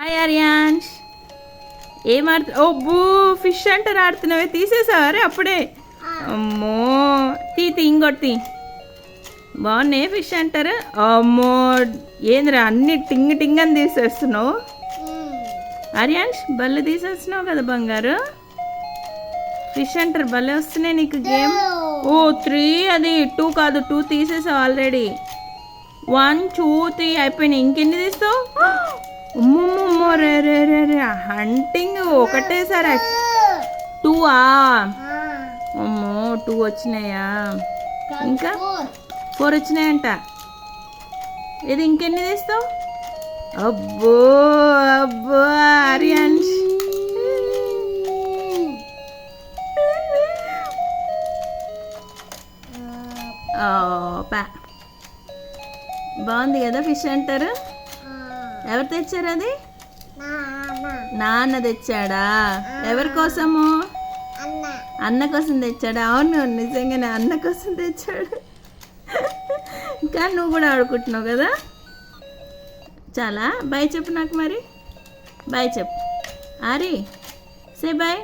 Hi Aryans, ఏం ఓబ్బూ fish అంటారు ఆడుతున్నావే, తీసేసావరే అప్పుడే. అమ్మో ఇంకోటి బాగున్నాయి ఫిష్ అంటారు. అమ్మో ఏందిరా అన్ని టింగ్ టింగ్ అని తీసేస్తున్నావు ఆర్యాన్స్, బల్లె తీసేస్తున్నావు కదా బంగారు. ఫిష్ అంటారు భలే వస్తున్నాయి నీకు గేమ్. ఓ 3, అది 2 కాదు, 2 తీసేసావు ఆల్రెడీ. 1 2 3 అయిపోయినాయి. ఇంకెన్ని తీస్తావు? అమ్మమ్మమ్మో రే రే రే రే హంటింగ్ ఒకటేసారి. 2ఆ? అమ్మో 2 వచ్చినాయా? ఇంకా 4 వచ్చినాయంట. ఇది ఇంకెన్ని తీస్తావు? అబ్బో అబ్బో ఆర్యాన్స్, బాగుంది కదా ఫిష్ అంటారు. ఎవరు తెచ్చారు అది? నాన్న తెచ్చాడా? ఎవరి కోసము? అన్న కోసం తెచ్చాడా? అవును నిజంగానే అన్న కోసం తెచ్చాడు. ఇంకా నువ్వు కూడా ఆడుకుంటున్నావు కదా. చాలా బాయ్ చెప్పు నాకు, మరి బాయ్ చెప్పు ఆరి, సే బాయ్.